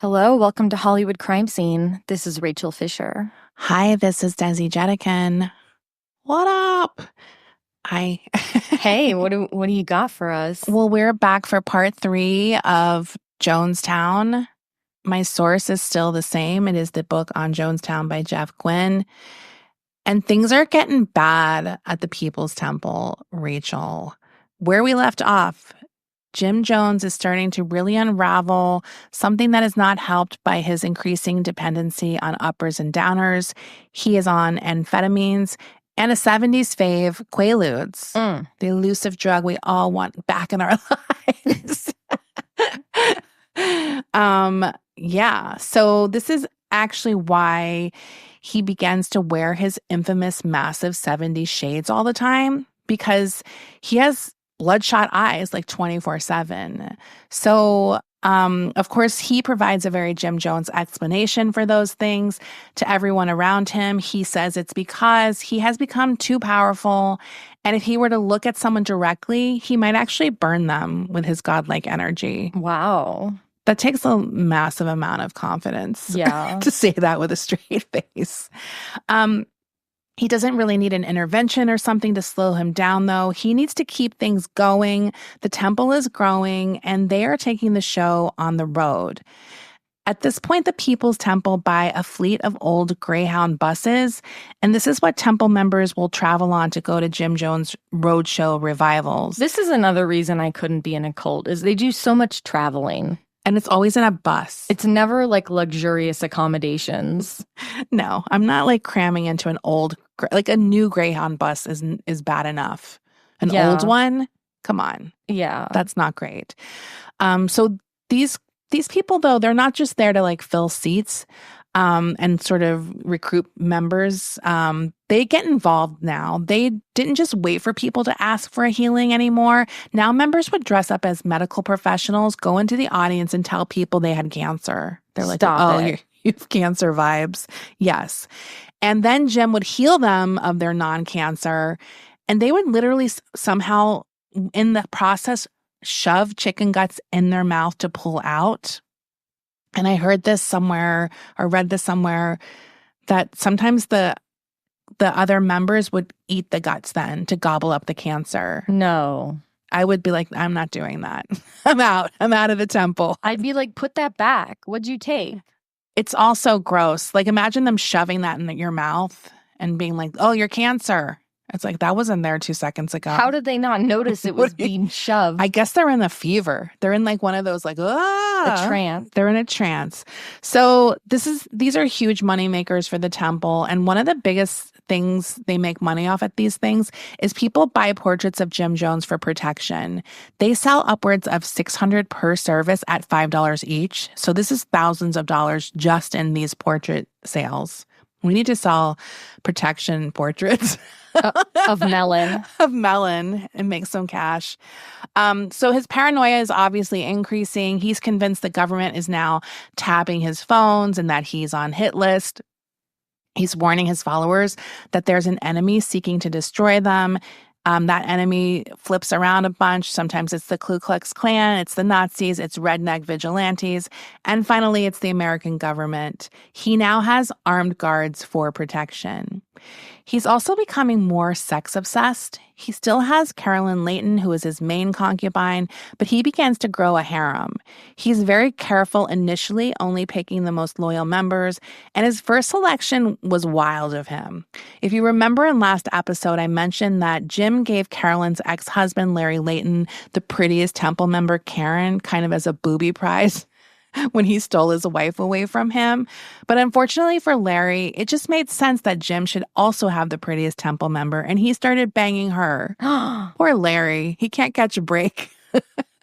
Hello, welcome to Hollywood Crime Scene. This is Rachel Fisher. Hi, this is Desi Jedeikin. What up? Hi. Hey, what do you got for us? Well, we're back for part 3 of Jonestown. My source is still the same. It is the book on Jonestown by Jeff Gwynne. And things are getting bad at the People's Temple, Rachel. Where we left off, Jim Jones is starting to really unravel, something that is not helped by his increasing dependency on uppers and downers. He is on amphetamines and a 70s fave, Quaaludes, the elusive drug we all want back in our lives. So this is actually why he begins to wear his infamous massive 70s shades all the time, because he has bloodshot eyes like 24/7. So, of course, he provides a very Jim Jones explanation for those things to everyone around him. He says it's because he has become too powerful, and if he were to look at someone directly, he might actually burn them with his godlike energy. Wow. That takes a massive amount of confidence to say that with a straight face. He doesn't really need an intervention or something to slow him down, though. He needs to keep things going. The temple is growing, and they are taking the show on the road. At this point, the People's Temple buy a fleet of old Greyhound buses, and this is what temple members will travel on to go to Jim Jones' roadshow revivals. This is another reason I couldn't be in a cult, is they do so much traveling. And it's always in a bus. It's never like luxurious accommodations. No, I'm not like cramming into an old, like a new Greyhound bus is bad enough. An old one? Come on. Yeah. That's not great. So these people, though, they're not just there to like fill seats and sort of recruit members. They get involved now. They didn't just wait for people to ask for a healing anymore. Now members would dress up as medical professionals, go into the audience and tell people they had cancer. They're like, you have cancer vibes. Yes. And then Jim would heal them of their non-cancer. And they would literally somehow, in the process, shove chicken guts in their mouth to pull out. And I heard this somewhere or read this somewhere that sometimes the other members would eat the guts then to gobble up the cancer. No. I would be like, I'm not doing that. I'm out. I'm out of the temple. I'd be like, put that back. What'd you take? It's also gross. Like, imagine them shoving that in your mouth and being like, oh, you're cancer. It's like, that wasn't there 2 seconds ago. How did they not notice it was being shoved? I guess they're in a fever. They're in like one of those like, a trance. They're in a trance. So these are huge money makers for the temple. And one of the biggest things they make money off at these things is people buy portraits of Jim Jones for protection. They sell upwards of $600 per service at $5 each. So this is thousands of dollars just in these portrait sales. We need to sell protection portraits of Melon. Of Melon and make some cash. So his paranoia is obviously increasing. He's convinced the government is now tapping his phones and that he's on hit list. He's warning his followers that there's an enemy seeking to destroy them. That enemy flips around a bunch. Sometimes it's the Ku Klux Klan, it's the Nazis, it's redneck vigilantes, and finally it's the American government. He now has armed guards for protection. He's also becoming more sex-obsessed. He still has Carolyn Layton, who is his main concubine, but he begins to grow a harem. He's very careful initially, only picking the most loyal members, and his first selection was wild of him. If you remember in last episode, I mentioned that Jim gave Carolyn's ex-husband, Larry Layton, the prettiest temple member, Karen, kind of as a booby prize when he stole his wife away from him. But unfortunately for Larry, it just made sense that Jim should also have the prettiest temple member, and he started banging her. Poor Larry. He can't catch a break.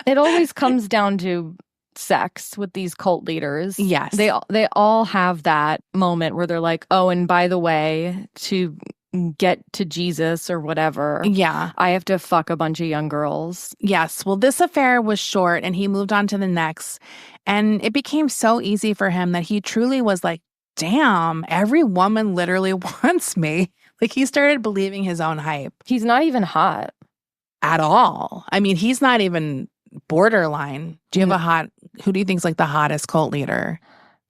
It always comes down to sex with these cult leaders. Yes. They all have that moment where they're like, oh, and by the way, to get to Jesus or whatever, I have to fuck a bunch of young girls. Yes. Well, this affair was short and he moved on to the next. And it became so easy for him that he truly was like, damn, every woman literally wants me. Like, he started believing his own hype. He's not even hot. At all. I mean, he's not even borderline. Do you have a hot who do you think is like the hottest cult leader?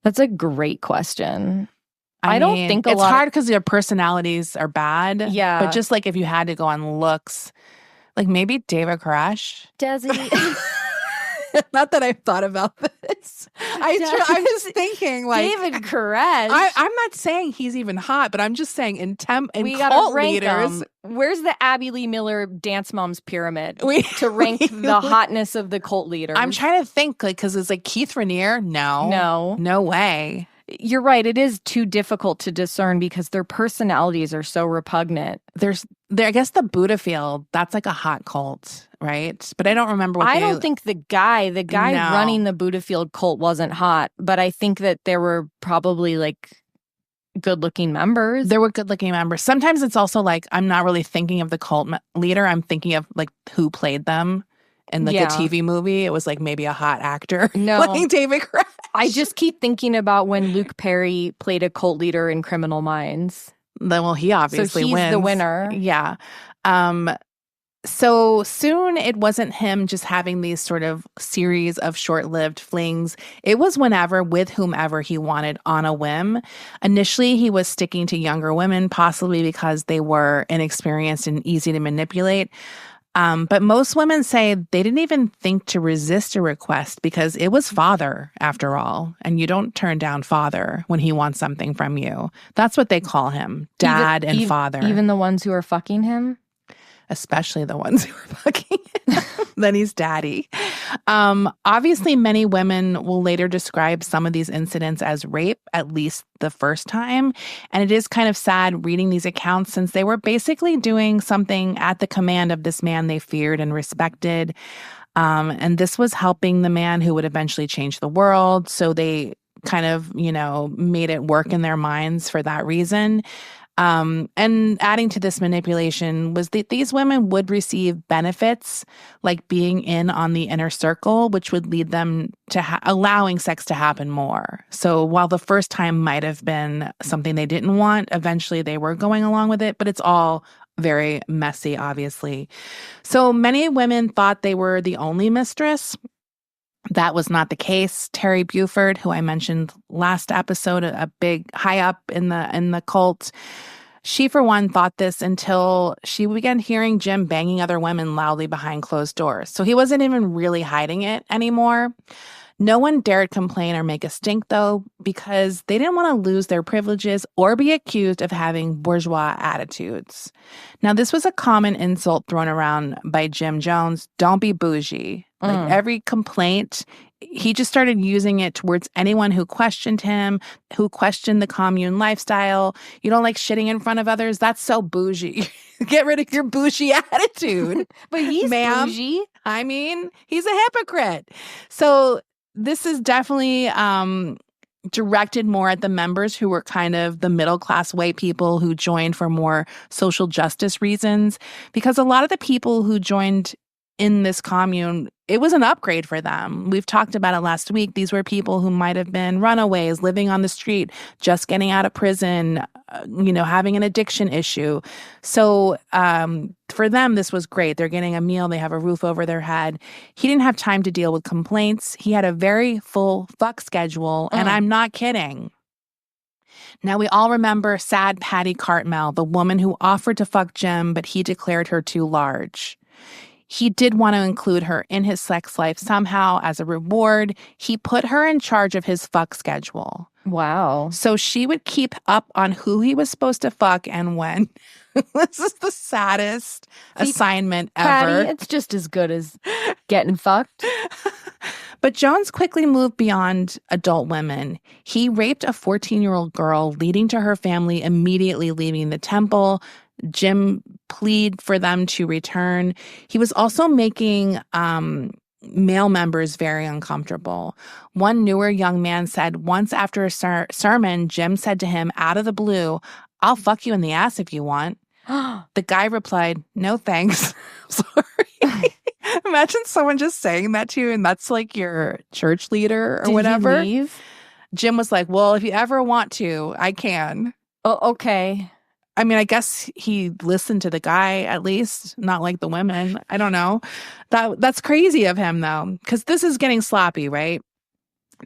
That's a great question. I mean, don't think it's hard because their personalities are bad. Yeah. But just like if you had to go on looks, like maybe David Koresh. Desi. Not that I've thought about this. I'm just thinking like David Koresh. I'm not saying he's even hot, but I'm just saying in we cult rank leaders. Where's the Abby Lee Miller Dance Moms pyramid to rank the hotness of the cult leaders? I'm trying to think like because it's like Keith Raniere. No way. You're right. It is too difficult to discern because their personalities are so repugnant. I guess the Buddha field, that's like a hot cult, right? But I don't remember what I don't think the guy running the Buddha field cult wasn't hot, but I think that there were probably like good-looking members. There were good-looking members. Sometimes it's also like I'm not really thinking of the cult leader. I'm thinking of like who played them. In like a TV movie, it was like maybe a hot actor playing David Koresh. I just keep thinking about when Luke Perry played a cult leader in Criminal Minds. Well, he obviously wins. So he's the winner. Yeah. So soon it wasn't him just having these sort of series of short-lived flings. It was whenever, with whomever he wanted on a whim. Initially, he was sticking to younger women, possibly because they were inexperienced and easy to manipulate. But most women say they didn't even think to resist a request because it was father, after all. And you don't turn down father when he wants something from you. That's what they call him, dad and father. Even the ones who are fucking him? Especially the ones who are fucking him. Then he's daddy. Obviously, many women will later describe some of these incidents as rape, at least the first time. And it is kind of sad reading these accounts since they were basically doing something at the command of this man they feared and respected. And this was helping the man who would eventually change the world. So they kind of, made it work in their minds for that reason. And adding to this manipulation was that these women would receive benefits like being in on the inner circle, which would lead them to allowing sex to happen more. So while the first time might have been something they didn't want, eventually they were going along with it, but it's all very messy, obviously. So many women thought they were the only mistress. That was not the case. Terry Buford, who I mentioned last episode, a big high up in the cult, she for one thought this until she began hearing Jim banging other women loudly behind closed doors. So he wasn't even really hiding it anymore. No one dared complain or make a stink, though, because they didn't want to lose their privileges or be accused of having bourgeois attitudes. Now, this was a common insult thrown around by Jim Jones. Don't be bougie. Like every complaint, he just started using it towards anyone who questioned him, who questioned the commune lifestyle. You don't like shitting in front of others? That's so bougie. Get rid of your bougie attitude. But he's bougie. I mean, he's a hypocrite. So this is definitely directed more at the members who were kind of the middle-class white people who joined for more social justice reasons, because a lot of the people who joined in this commune, it was an upgrade for them. We've talked about it last week. These were people who might have been runaways, living on the street, just getting out of prison, having an addiction issue. So for them, this was great. They're getting a meal. They have a roof over their head. He didn't have time to deal with complaints. He had a very full fuck schedule, and I'm not kidding. Now, we all remember sad Patty Cartmel, the woman who offered to fuck Jim, but he declared her too large. He did want to include her in his sex life somehow as a reward. He put her in charge of his fuck schedule. Wow. So she would keep up on who he was supposed to fuck and when. This is the saddest assignment ever. Patty, it's just as good as getting fucked. But Jones quickly moved beyond adult women. He raped a 14-year-old girl, leading to her family immediately leaving the temple. Jim pleaded for them to return. He was also making male members very uncomfortable. One newer young man said once after a sermon, Jim said to him out of the blue, "I'll fuck you in the ass if you want." The guy replied, "No thanks." Sorry. Imagine someone just saying that to you and that's like your church leader or whatever. Did he leave? Jim was like, "Well, if you ever want to, I can." Oh, okay. I mean, I guess he listened to the guy at least, not like the women. I don't know. That's crazy of him, though, because this is getting sloppy, right?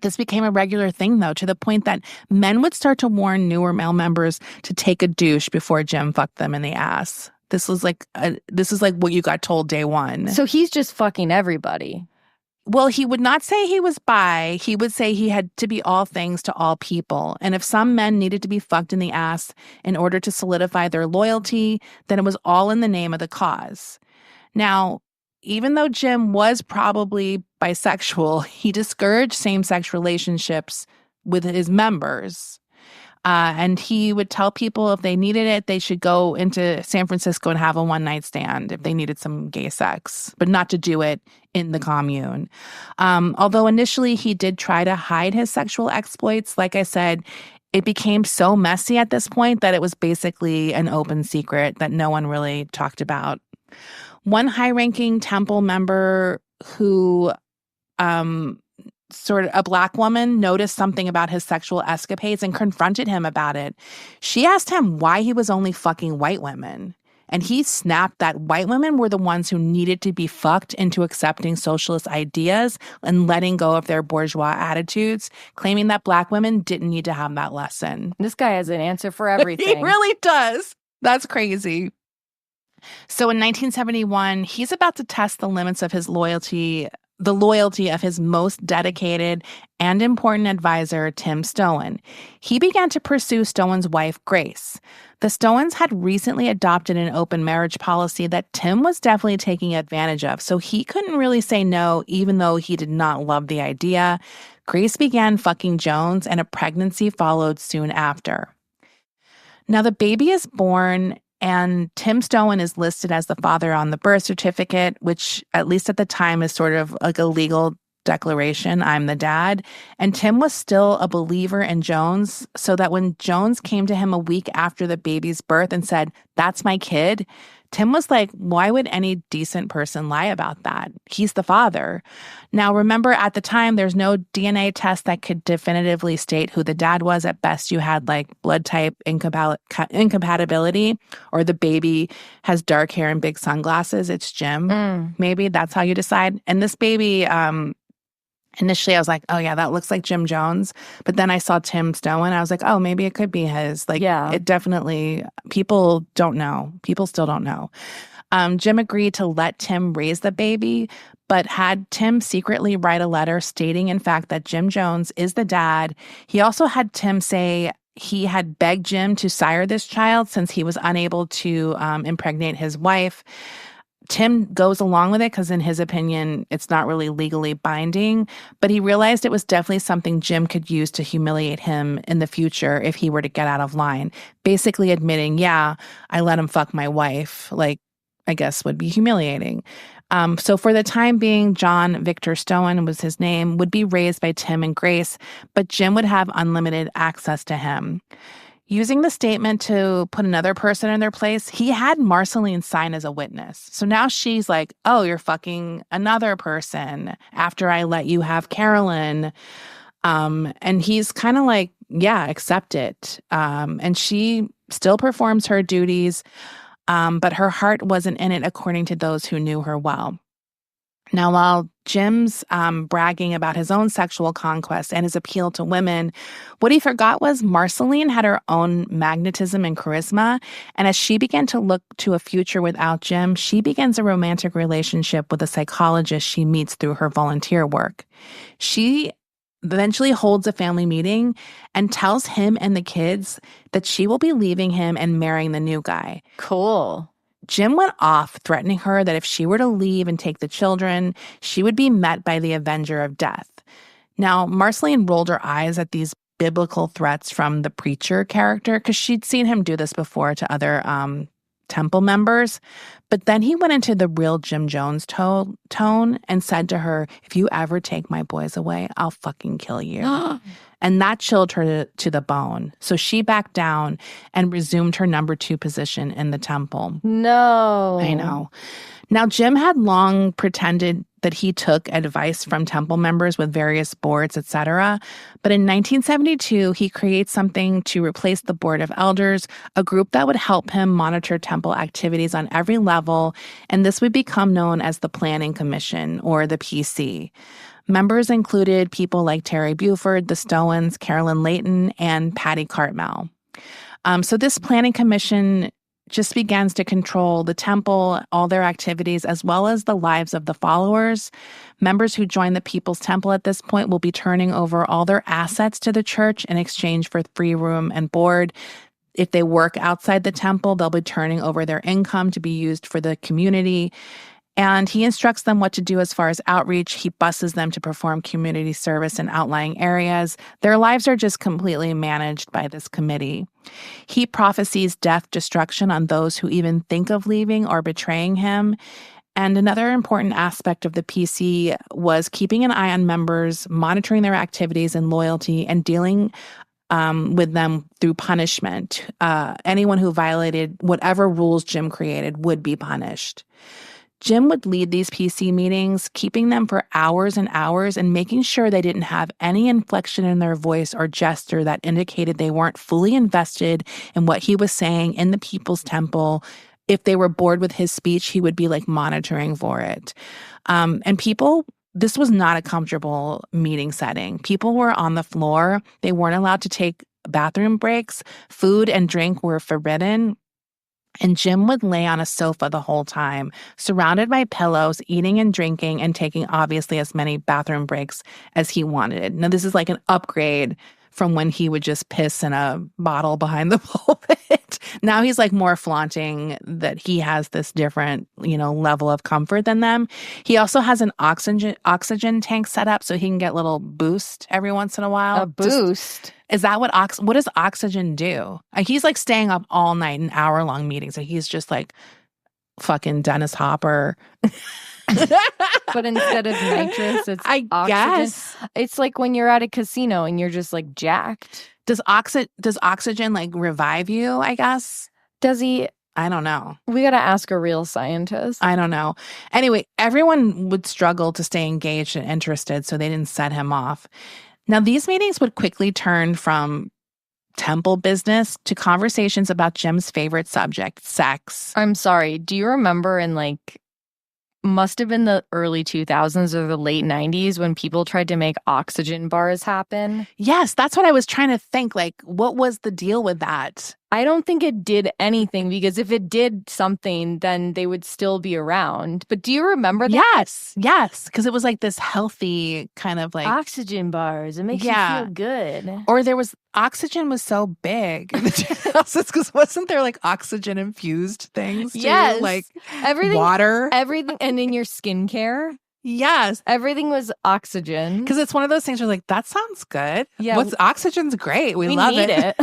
This became a regular thing, though, to the point that men would start to warn newer male members to take a douche before Jim fucked them in the ass. This is like what you got told day one. So he's just fucking everybody. Well, he would not say he was bi. He would say he had to be all things to all people. And if some men needed to be fucked in the ass in order to solidify their loyalty, then it was all in the name of the cause. Now, even though Jim was probably bisexual, he discouraged same-sex relationships with his members. And he would tell people if they needed it, they should go into San Francisco and have a one-night stand if they needed some gay sex, but not to do it in the commune. Although initially he did try to hide his sexual exploits, like I said, it became so messy at this point that it was basically an open secret that no one really talked about. One high-ranking temple member who sort of a Black woman noticed something about his sexual escapades and confronted him about it. She asked him why he was only fucking white women. And he snapped that white women were the ones who needed to be fucked into accepting socialist ideas and letting go of their bourgeois attitudes, claiming that Black women didn't need to have that lesson. This guy has an answer for everything. He really does. That's crazy. So in 1971, he's about to test the limits of his loyalty of his most dedicated and important advisor, Tim Stoen. He began to pursue Stoen's wife, Grace. The Stoens had recently adopted an open marriage policy that Tim was definitely taking advantage of, so he couldn't really say no, even though he did not love the idea. Grace began fucking Jones, and a pregnancy followed soon after. Now, the baby is born, and Tim Stoen is listed as the father on the birth certificate, which at least at the time is sort of like a legal declaration, I'm the dad. And Tim was still a believer in Jones, so that when Jones came to him a week after the baby's birth and said, "That's my kid," Tim was like, why would any decent person lie about that? He's the father. Now, remember, at the time, there's no DNA test that could definitively state who the dad was. At best, you had like blood type incompatibility, or the baby has dark hair and big sunglasses. It's Jim. Maybe that's how you decide. And this baby, initially, I was like, oh, yeah, that looks like Jim Jones. But then I saw Tim Stoen. I was like, oh, maybe it could be his. Like, yeah. It definitely, people don't know. People still don't know. Jim agreed to let Tim raise the baby, but had Tim secretly write a letter stating, in fact, that Jim Jones is the dad. He also had Tim say he had begged Jim to sire this child since he was unable to impregnate his wife. Tim goes along with it because, in his opinion, it's not really legally binding, but he realized it was definitely something Jim could use to humiliate him in the future if he were to get out of line. Basically admitting, yeah, I let him fuck my wife, like, I guess would be humiliating. So for the time being, John Victor Stoen was his name, would be raised by Tim and Grace, but Jim would have unlimited access to him. Using the statement to put another person in their place, he had Marceline sign as a witness. So now she's like, oh, you're fucking another person after I let you have Carolyn. And he's kind of like, yeah, accept it. And she still performs her duties, but her heart wasn't in it according to those who knew her well. Now, while Jim's bragging about his own sexual conquest and his appeal to women, what he forgot was Marceline had her own magnetism and charisma, and as she began to look to a future without Jim, she begins a romantic relationship with a psychologist she meets through her volunteer work. She eventually holds a family meeting and tells him and the kids that she will be leaving him and marrying the new guy. Cool. Jim went off, threatening her that if she were to leave and take the children, she would be met by the Avenger of Death. Now, Marceline rolled her eyes at these biblical threats from the preacher character because she'd seen him do this before to other temple members. But then he went into the real Jim Jones tone and said to her, if you ever take my boys away, I'll fucking kill you. And that chilled her to the bone. So she backed down and resumed her number 2 position in the temple. No. I know. Now, Jim had long pretended that he took advice from temple members with various boards, etc. But in 1972, he creates something to replace the Board of Elders, a group that would help him monitor temple activities on every level, and this would become known as the Planning Commission, or the PC. Members included people like Terry Buford, the Stowens, Carolyn Layton, and Patty Cartmel. So this planning commission just begins to control the temple, all their activities, as well as the lives of the followers. Members who join the People's Temple at this point will be turning over all their assets to the church in exchange for free room and board. If they work outside the temple, they'll be turning over their income to be used for the community. And he instructs them what to do as far as outreach. He buses them to perform community service in outlying areas. Their lives are just completely managed by this committee. He prophesies death, destruction on those who even think of leaving or betraying him. And another important aspect of the PC was keeping an eye on members, monitoring their activities and loyalty, and dealing with them through punishment. Anyone who violated whatever rules Jim created would be punished. Jim would lead these PC meetings, keeping them for hours and hours and making sure they didn't have any inflection in their voice or gesture that indicated they weren't fully invested in what he was saying in the People's Temple. If they were bored with his speech, he would be like monitoring for it. This was not a comfortable meeting setting. People were on the floor. They weren't allowed to take bathroom breaks. Food and drink were forbidden. And Jim would lay on a sofa the whole time, surrounded by pillows, eating and drinking, and taking obviously as many bathroom breaks as he wanted. Now, this is like an upgrade from when he would just piss in a bottle behind the pulpit. Now he's like more flaunting that he has this different, level of comfort than them. He also has an oxygen tank set up so he can get a little boost every once in a while. A boost? Is that what does oxygen do? He's like staying up all night in hour-long meetings. So he's just like fucking Dennis Hopper. But instead of nitrous, it's oxygen. Guess. It's like when you're at a casino and you're just like jacked. Does oxygen like revive you, I guess? Does he? I don't know. We got to ask a real scientist. I don't know. Anyway, everyone would struggle to stay engaged and interested, so they didn't set him off. Now, these meetings would quickly turn from temple business to conversations about Jim's favorite subject, sex. I'm sorry. Do you remember in must have been the early 2000s or the late 90s when people tried to make oxygen bars happen? Yes, that's what I was trying to think. Like, what was the deal with that? I don't think it did anything, because if it did something, then they would still be around. But do you remember that? Yes, because it was like this healthy kind of like oxygen bars. It makes you feel good. Or oxygen was so big in the 2000s, because wasn't there like oxygen infused things too? Yes, like everything, water, everything, and in your skincare. Yes. Everything was oxygen. Because it's one of those things where like, that sounds good. Yeah. Oxygen's great. We love need it.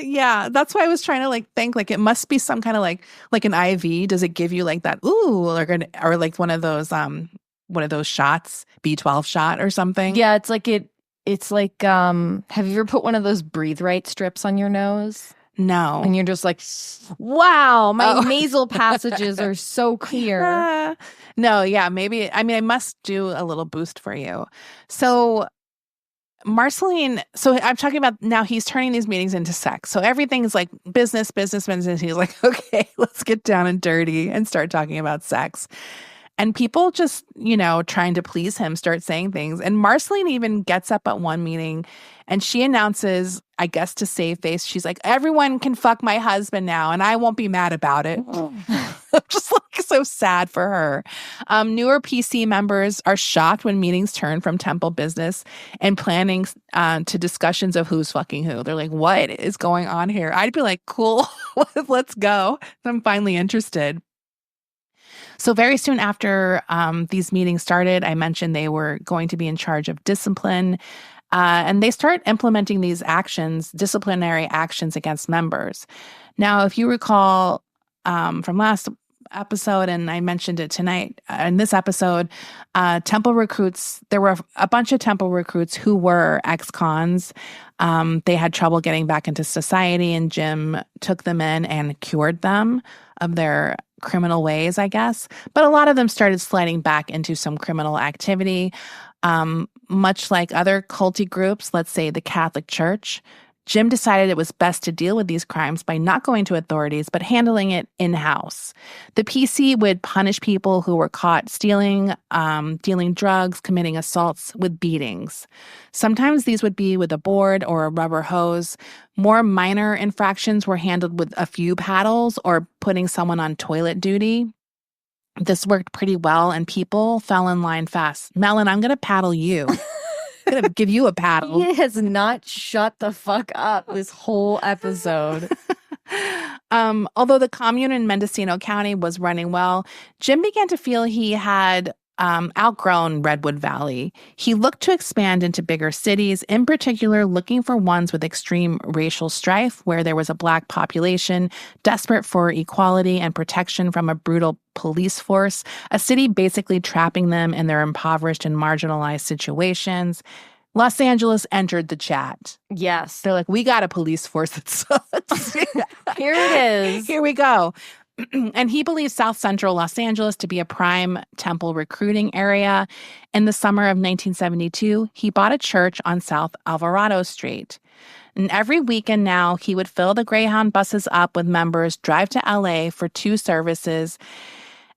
Yeah. That's why I was trying to like think like it must be some kind of like an IV. Does it give you like that? Ooh, or like one of those shots, B12 shot or something? Yeah. It's like have you ever put one of those breathe right strips on your nose? No. And you're just like, wow, my nasal passages are so clear. No, yeah, maybe. I mean, I must do a little boost for you. So Marceline, so I'm talking about now he's turning these meetings into sex. So everything's like business. He's like, okay, let's get down and dirty and start talking about sex. And people just, trying to please him, start saying things. And Marceline even gets up at one meeting and she announces, I guess to save face, she's like, everyone can fuck my husband now and I won't be mad about it. I'm just like so sad for her. Newer PC members are shocked when meetings turn from temple business and planning to discussions of who's fucking who. They're like, what is going on here? I'd be like, cool, let's go. I'm finally interested. So very soon after these meetings started, I mentioned they were going to be in charge of discipline. And they start implementing these disciplinary actions against members. Now, if you recall from last episode, and I mentioned it tonight, in this episode, temple recruits, there were a bunch of temple recruits who were ex-cons. They had trouble getting back into society, and Jim took them in and cured them of their criminal ways, I guess. But a lot of them started sliding back into some criminal activity. Much like other culty groups, let's say the Catholic Church, Jim decided it was best to deal with these crimes by not going to authorities, but handling it in-house. The PC would punish people who were caught stealing, dealing drugs, committing assaults with beatings. Sometimes these would be with a board or a rubber hose. More minor infractions were handled with a few paddles or putting someone on toilet duty. This worked pretty well, and people fell in line fast. Melon, I'm going to paddle you. I'm going to give you a paddle. He has not shut the fuck up this whole episode. Although the commune in Mendocino County was running well, Jim began to feel he had outgrown Redwood Valley. He looked to expand into bigger cities, in particular looking for ones with extreme racial strife, where there was a Black population desperate for equality and protection from a brutal police force, a city basically trapping them in their impoverished and marginalized situations. Los Angeles entered the chat. Yes. They're like, we got a police force that sucks. Here it is. Here we go. And he believes South Central Los Angeles to be a prime temple recruiting area. In the summer of 1972, he bought a church on South Alvarado Street. And every weekend now, he would fill the Greyhound buses up with members, drive to LA for 2 services.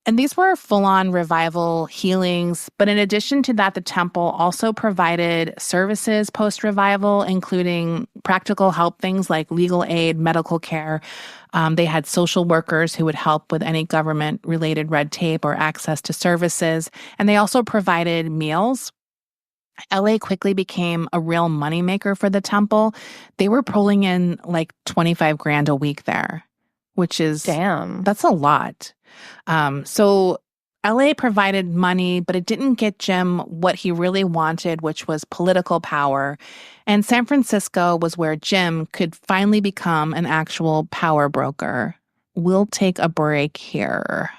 And these were full-on revival healings. But in addition to that, the temple also provided services post-revival, including practical help things like legal aid, medical care. They had social workers who would help with any government-related red tape or access to services. And they also provided meals. LA quickly became a real moneymaker for the temple. They were pulling in like $25,000 a week there, which is... Damn. That's a lot. So LA provided money, but it didn't get Jim what he really wanted, which was political power. And San Francisco was where Jim could finally become an actual power broker. We'll take a break here.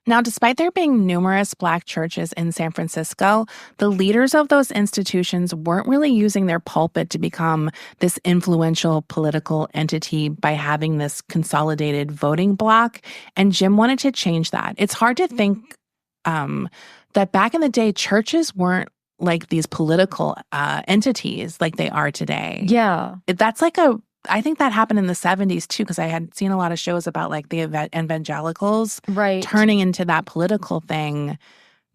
Now, despite there being numerous Black churches in San Francisco, the leaders of those institutions weren't really using their pulpit to become this influential political entity by having this consolidated voting bloc, and Jim wanted to change that. It's hard to think that back in the day, churches weren't like these political entities like they are today. Yeah. That's like I think that happened in the 70s too, because I had seen a lot of shows about like the evangelicals turning into that political thing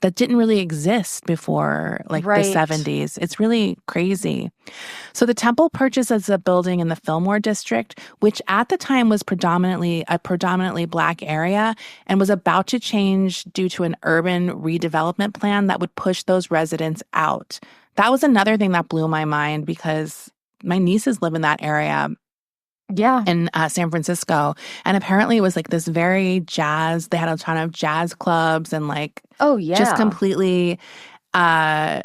that didn't really exist before like the 70s. It's really crazy. So the temple purchases a building in the Fillmore district, which at the time was predominantly Black area and was about to change due to an urban redevelopment plan that would push those residents out. That was another thing that blew my mind because my nieces live in that area. Yeah. In San Francisco. And apparently it was like this very jazz, they had a ton of jazz clubs and like, oh yeah, just completely has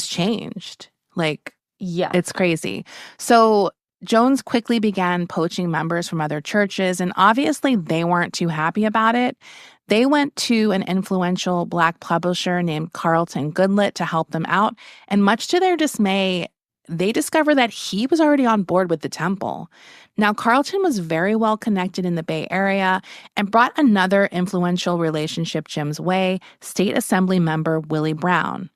changed. Like, yeah, it's crazy. So Jones quickly began poaching members from other churches, and obviously they weren't too happy about it. They went to an influential Black publisher named Carlton Goodlett to help them out. And much to their dismay, they discovered that he was already on board with the temple. Now, Carlton was very well connected in the Bay Area and brought another influential relationship Jim's way, State Assembly member Willie Brown.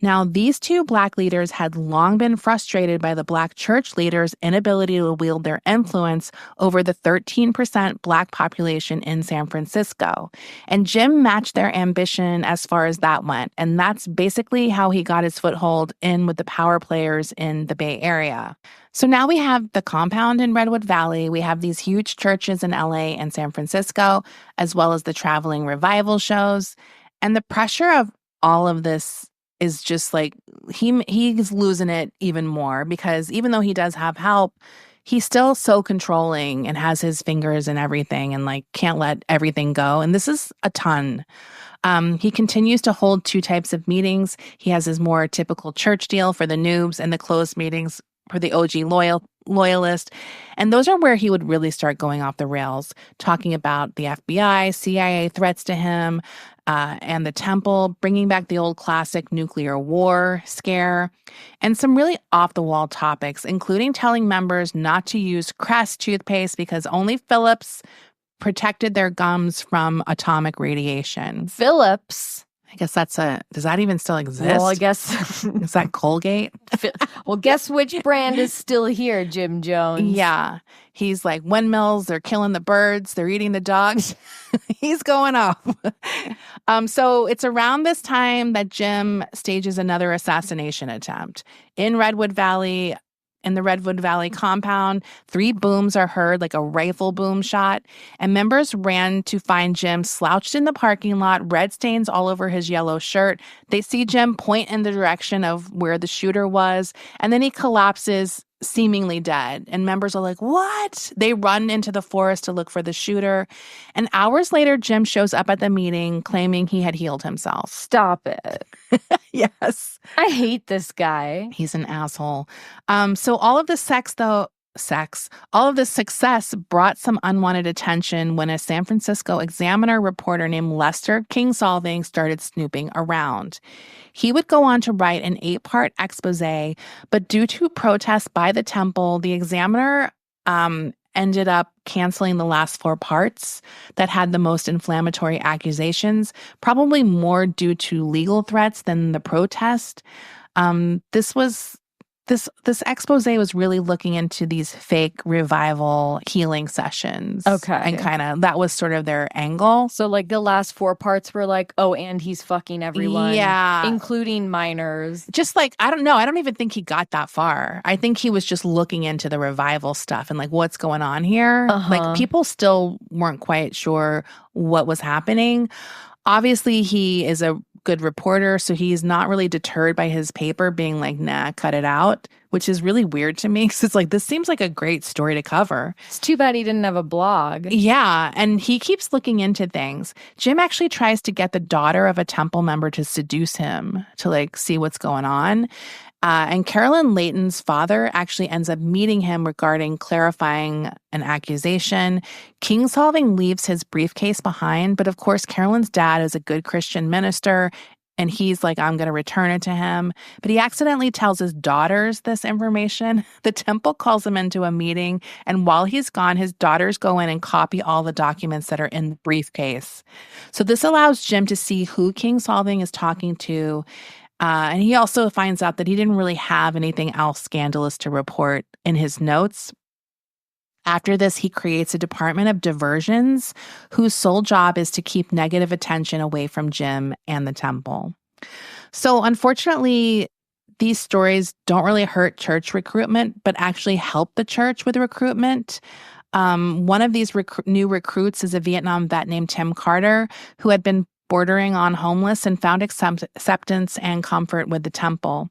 Now, these 2 Black leaders had long been frustrated by the Black church leaders' inability to wield their influence over the 13% Black population in San Francisco. And Jim matched their ambition as far as that went. And that's basically how he got his foothold in with the power players in the Bay Area. So now we have the compound in Redwood Valley. We have these huge churches in LA and San Francisco, as well as the traveling revival shows. And the pressure of all of this is just like he's losing it even more because even though he does have help, he's still so controlling and has his fingers in everything and like can't let everything go. And this is a ton. He continues to hold 2 types of meetings. He has his more typical church deal for the noobs and the closed meetings for the OG loyalist. And those are where he would really start going off the rails, talking about the FBI, CIA threats to him, and the temple, bringing back the old classic nuclear war scare, and some really off-the-wall topics, including telling members not to use Crest toothpaste because only Philips protected their gums from atomic radiation. Philips? I guess does that even still exist? Well, I guess. Is that Colgate? Well, guess which brand is still here, Jim Jones? Yeah. He's like, windmills, they're killing the birds, they're eating the dogs. He's going off. So it's around this time that Jim stages another assassination attempt. In the Redwood Valley compound, 3 booms are heard, like a rifle boom shot, and members ran to find Jim slouched in the parking lot, red stains all over his yellow shirt. They see Jim point in the direction of where the shooter was, and then he collapses, seemingly dead. And members are like, what? They run into the forest to look for the shooter. And hours later, Jim shows up at the meeting claiming he had healed himself. Stop it. Yes. I hate this guy. He's an asshole. So all of the all of this success brought some unwanted attention when a San Francisco Examiner reporter named Lester Kingsolving started snooping around. He would go on to write an 8-part expose, but due to protests by the temple, the Examiner ended up canceling the last 4 parts that had the most inflammatory accusations, probably more due to legal threats than the protest. This expose was really looking into these fake revival healing sessions. Okay. And kind of, that was sort of their angle. So like the last 4 parts were like, oh, and he's fucking everyone. Yeah. Including minors. Just like, I don't know. I don't even think he got that far. I think he was just looking into the revival stuff and like, what's going on here? Like, people still weren't quite sure what was happening. Obviously, he is a good reporter, so he's not really deterred by his paper being like, nah, cut it out, which is really weird to me because it's like, this seems like a great story to cover. It's too bad he didn't have a blog. Yeah, and he keeps looking into things. Jim actually tries to get the daughter of a temple member to seduce him to like see what's going on. And Carolyn Layton's father actually ends up meeting him regarding clarifying an accusation. Kingsolving leaves his briefcase behind, but of course, Carolyn's dad is a good Christian minister, and he's like, I'm going to return it to him. But he accidentally tells his daughters this information. The temple calls him into a meeting, and while he's gone, his daughters go in and copy all the documents that are in the briefcase. So this allows Jim to see who Kingsolving is talking to. And he also finds out that he didn't really have anything else scandalous to report in his notes. After this, he creates a department of diversions whose sole job is to keep negative attention away from Jim and the temple. So unfortunately, these stories don't really hurt church recruitment, but actually help the church with recruitment. One of these new recruits is a Vietnam vet named Tim Carter, who had been bordering on homeless and found acceptance and comfort with the temple.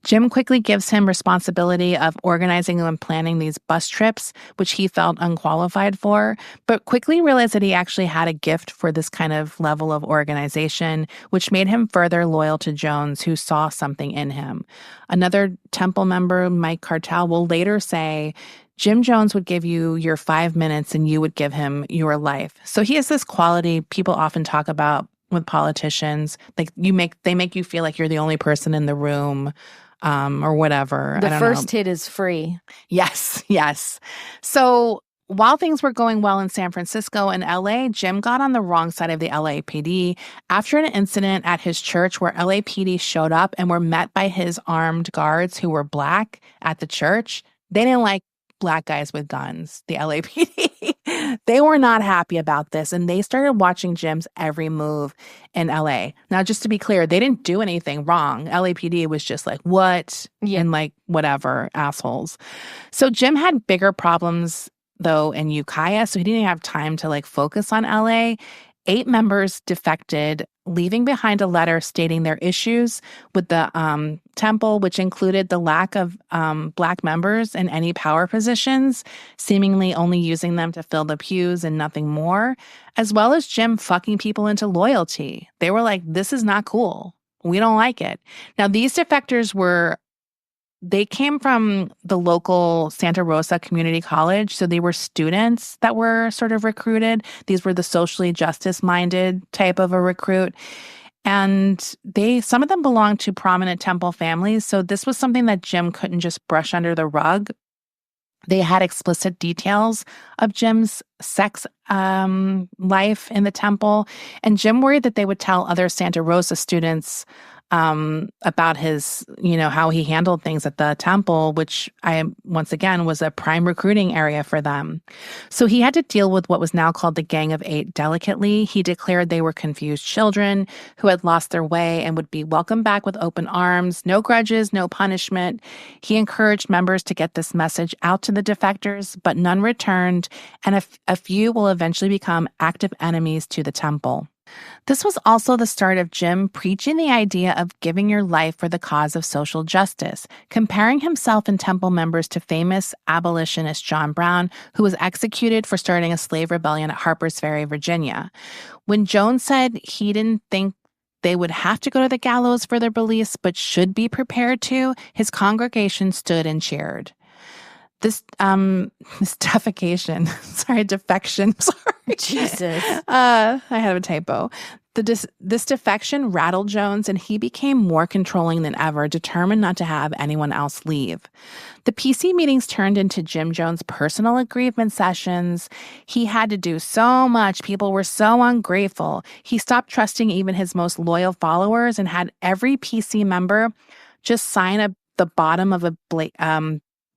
Jim quickly gives him responsibility of organizing and planning these bus trips, which he felt unqualified for, but quickly realized that he actually had a gift for this kind of level of organization, which made him further loyal to Jones, who saw something in him. Another temple member, Mike Cartel, will later say, Jim Jones would give you your 5 minutes and you would give him your life. So he has this quality people often talk about with politicians. Like they make you feel like you're the only person in the room, or whatever. The first hit is free. Yes. So while things were going well in San Francisco and LA, Jim got on the wrong side of the LAPD after an incident at his church where LAPD showed up and were met by his armed guards who were Black at the church. They didn't like Black guys with guns, the LAPD. They were not happy about this, and they started watching Jim's every move in LA. Now, just to be clear, they didn't do anything wrong. LAPD was just like, what? Yeah. And like, whatever, assholes. So Jim had bigger problems, though, in Ukiah, so he didn't have time to like focus on LA. 8 members defected, leaving behind a letter stating their issues with the temple, which included the lack of Black members in any power positions, seemingly only using them to fill the pews and nothing more, as well as Jim fucking people into loyalty. They were like, this is not cool. We don't like it. Now, these defectors they came from the local Santa Rosa Community College, so they were students that were sort of recruited. These were the socially justice-minded type of a recruit. And some of them belonged to prominent temple families, so this was something that Jim couldn't just brush under the rug. They had explicit details of Jim's sex life in the temple, and Jim worried that they would tell other Santa Rosa students about his, how he handled things at the temple, which once again, was a prime recruiting area for them. So he had to deal with what was now called the Gang of Eight delicately. He declared they were confused children who had lost their way and would be welcomed back with open arms, no grudges, no punishment. He encouraged members to get this message out to the defectors, but none returned, and a few will eventually become active enemies to the temple. This was also the start of Jim preaching the idea of giving your life for the cause of social justice, comparing himself and temple members to famous abolitionist John Brown, who was executed for starting a slave rebellion at Harper's Ferry, Virginia. When Jones said he didn't think they would have to go to the gallows for their beliefs, but should be prepared to, his congregation stood and cheered. This defecation, defection, sorry. Jesus. I had a typo. This defection rattled Jones, and he became more controlling than ever, determined not to have anyone else leave. The PC meetings turned into Jim Jones' personal aggrievement sessions. He had to do so much. People were so ungrateful. He stopped trusting even his most loyal followers and had every PC member just sign the bottom of a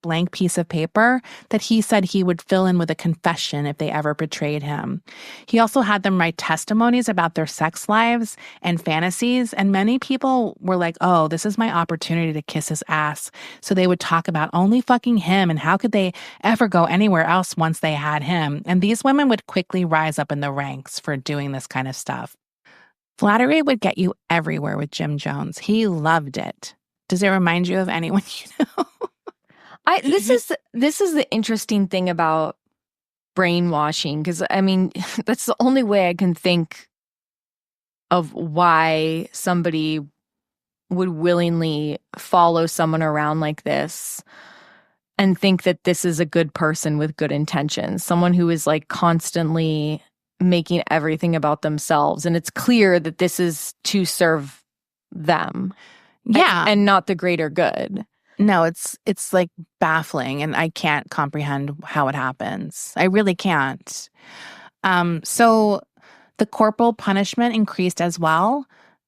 blank piece of paper that he said he would fill in with a confession if they ever betrayed him. He also had them write testimonies about their sex lives and fantasies, and many people were like, oh, this is my opportunity to kiss his ass. So they would talk about only fucking him and how could they ever go anywhere else once they had him. And these women would quickly rise up in the ranks for doing this kind of stuff. Flattery would get you everywhere with Jim Jones. He loved it. Does it remind you of anyone you know? This is the interesting thing about brainwashing, because I mean, that's the only way I can think of why somebody would willingly follow someone around like this and think that this is a good person with good intentions, someone who is like constantly making everything about themselves, and it's clear that this is to serve them, and not the greater good. No, it's like baffling, and I can't comprehend how it happens. I really can't. So the corporal punishment increased as well.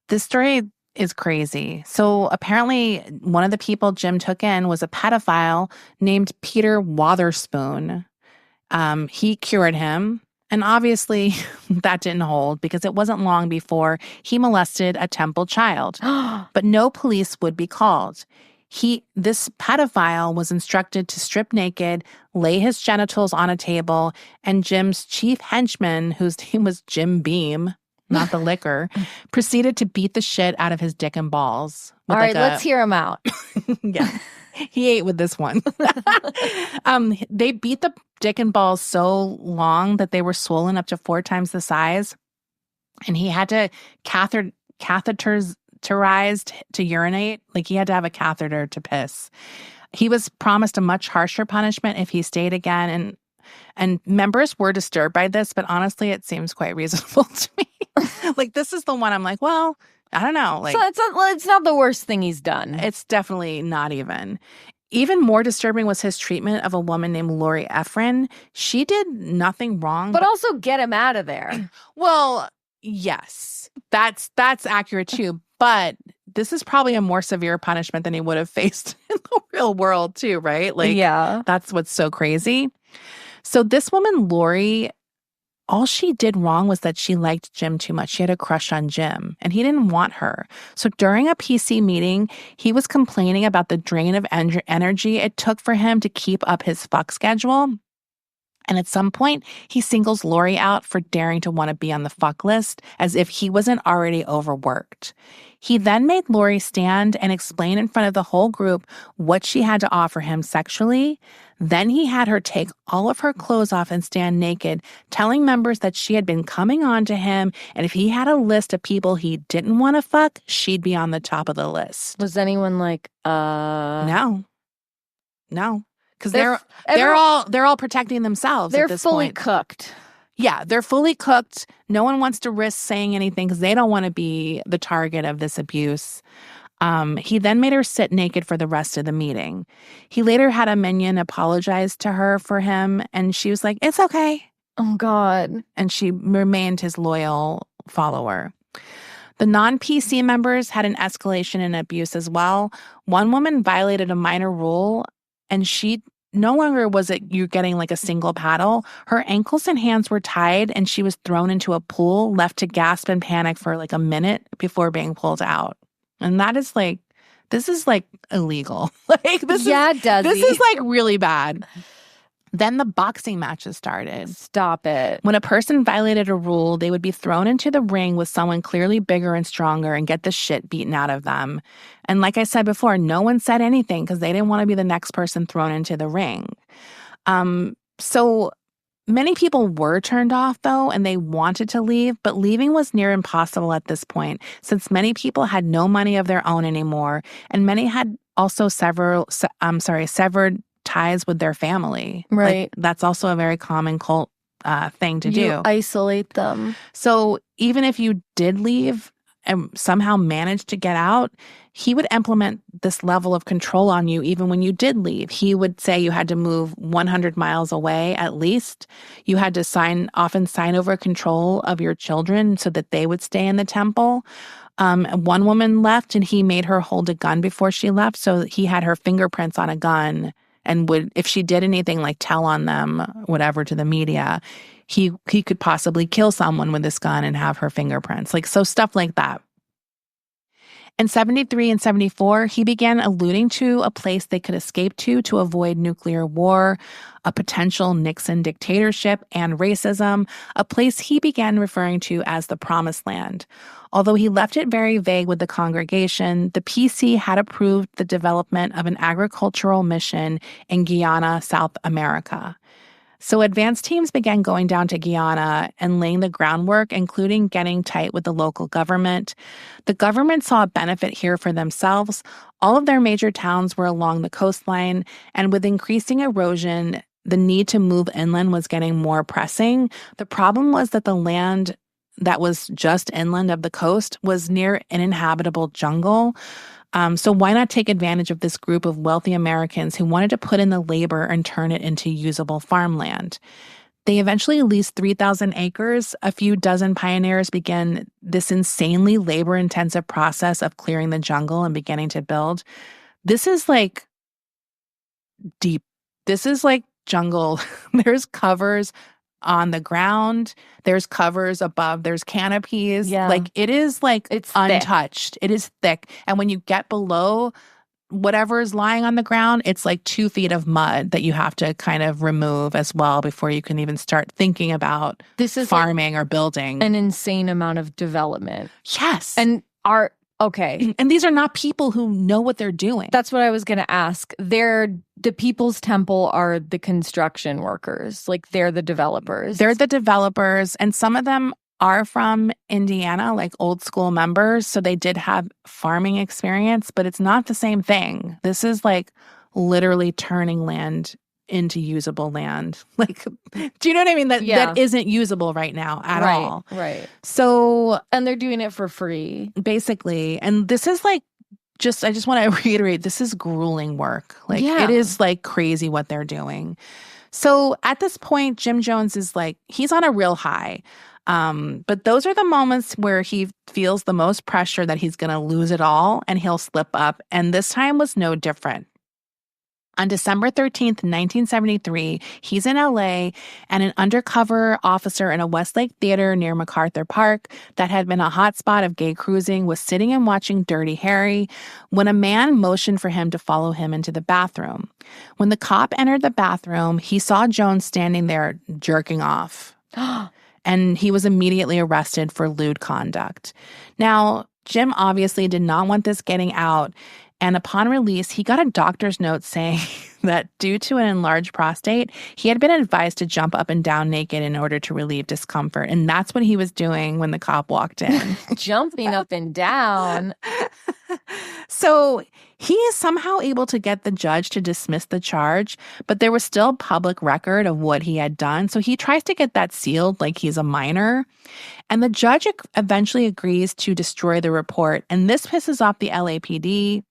This story is crazy. So apparently one of the people Jim took in was a pedophile named Peter Wotherspoon. He cured him, and obviously that didn't hold because it wasn't long before he molested a temple child. But no police would be called. This pedophile was instructed to strip naked, lay his genitals on a table, and Jim's chief henchman, whose name was Jim Beam, not the liquor, proceeded to beat the shit out of his dick and balls. All right, let's hear him out. Yeah, he ate with this one. They beat the dick and balls so long that they were swollen up to 4 times the size, and he had to catheters to urinate. Like, he had to have a catheter to piss. He was promised a much harsher punishment if he stayed again, and members were disturbed by this, but honestly, it seems quite reasonable to me. Like, this is the one I'm like, well, I don't know. Like, so it's not the worst thing he's done. It's definitely not even. Even more disturbing was his treatment of a woman named Lori Efren. She did nothing wrong. But also get him out of there. Well, yes, that's accurate too. But this is probably a more severe punishment than he would have faced in the real world too, right? Like, yeah, that's what's so crazy. So this woman, Lori, all she did wrong was that she liked Jim too much. She had a crush on Jim, and he didn't want her. So during a PC meeting, he was complaining about the drain of energy it took for him to keep up his fuck schedule. And at some point, he singles Lori out for daring to want to be on the fuck list, as if he wasn't already overworked. He then made Lori stand and explain in front of the whole group what she had to offer him sexually. Then he had her take all of her clothes off and stand naked, telling members that she had been coming on to him, and if he had a list of people he didn't want to fuck, she'd be on the top of the list. Was anyone like, No. Because they're all protecting themselves at this point. They're fully cooked. Yeah, they're fully cooked. No one wants to risk saying anything because they don't want to be the target of this abuse. He then made her sit naked for the rest of the meeting. He later had a minion apologize to her for him, and she was like, "It's okay." Oh, God. And she remained his loyal follower. The non-PC members had an escalation in abuse as well. One woman violated a minor rule, and she no longer was it you getting like a single paddle. Her ankles and hands were tied, and she was thrown into a pool, left to gasp and panic for like a minute before being pulled out. And that is like, this is like illegal. Desi. This is like really bad. Then the boxing matches started. Stop it. When a person violated a rule, they would be thrown into the ring with someone clearly bigger and stronger and get the shit beaten out of them. And like I said before, no one said anything because they didn't want to be the next person thrown into the ring. So many people were turned off, though, and they wanted to leave, but leaving was near impossible at this point since many people had no money of their own anymore, and many had also severed ties with their family. Right. Like, that's also a very common cult thing to do. You isolate them. So even if you did leave and somehow managed to get out, he would implement this level of control on you even when you did leave. He would say you had to move 100 miles away at least. You had to often sign over control of your children so that they would stay in the temple. One woman left and he made her hold a gun before she left. So he had her fingerprints on a gun and would, if she did anything like tell on them, whatever, to the media, he could possibly kill someone with this gun and have her fingerprints. So stuff like that. In 73 and 74, he began alluding to a place they could escape to avoid nuclear war, a potential Nixon dictatorship, and racism, a place he began referring to as the Promised Land. Although he left it very vague with the congregation, the PC had approved the development of an agricultural mission in Guyana, South America. So advance teams began going down to Guyana and laying the groundwork, including getting tight with the local government. The government saw a benefit here for themselves. All of their major towns were along the coastline, and with increasing erosion, the need to move inland was getting more pressing. The problem was that the land that was just inland of the coast was near an inhabitable jungle. So why not take advantage of this group of wealthy Americans who wanted to put in the labor and turn it into usable farmland? They eventually leased 3,000 acres. A few dozen pioneers began this insanely labor-intensive process of clearing the jungle and beginning to build. This is like deep. This is like jungle. There's covers on the ground, there's covers above, there's canopies. Yeah. It is it's untouched. Thick. It is thick. And when you get below whatever is lying on the ground, it's like 2 feet of mud that you have to kind of remove as well before you can even start thinking about farming or building. An insane amount of development. Yes. And okay. And these are not people who know what they're doing. That's what I was going to ask. The People's Temple are the construction workers. They're the developers. They're the developers. And some of them are from Indiana, old school members. So they did have farming experience, but it's not the same thing. This is literally turning land into usable land. Do you know what I mean? That isn't usable right now at all. Right. So, and they're doing it for free. Basically. And this is I just want to reiterate, this is grueling work. It is crazy what they're doing. So at this point, Jim Jones is he's on a real high. But those are the moments where he feels the most pressure that he's going to lose it all and he'll slip up. And this time was no different. On December 13th, 1973, he's in LA, and an undercover officer in a Westlake theater near MacArthur Park that had been a hotspot of gay cruising was sitting and watching Dirty Harry when a man motioned for him to follow him into the bathroom. When the cop entered the bathroom, he saw Jones standing there jerking off. And he was immediately arrested for lewd conduct. Now, Jim obviously did not want this getting out, And upon release, he got a doctor's note saying that due to an enlarged prostate, he had been advised to jump up and down naked in order to relieve discomfort. And that's what he was doing when the cop walked in. Jumping up and down. So he is somehow able to get the judge to dismiss the charge, but there was still public record of what he had done. So he tries to get that sealed like he's a minor. And the judge eventually agrees to destroy the report. And this pisses off the LAPD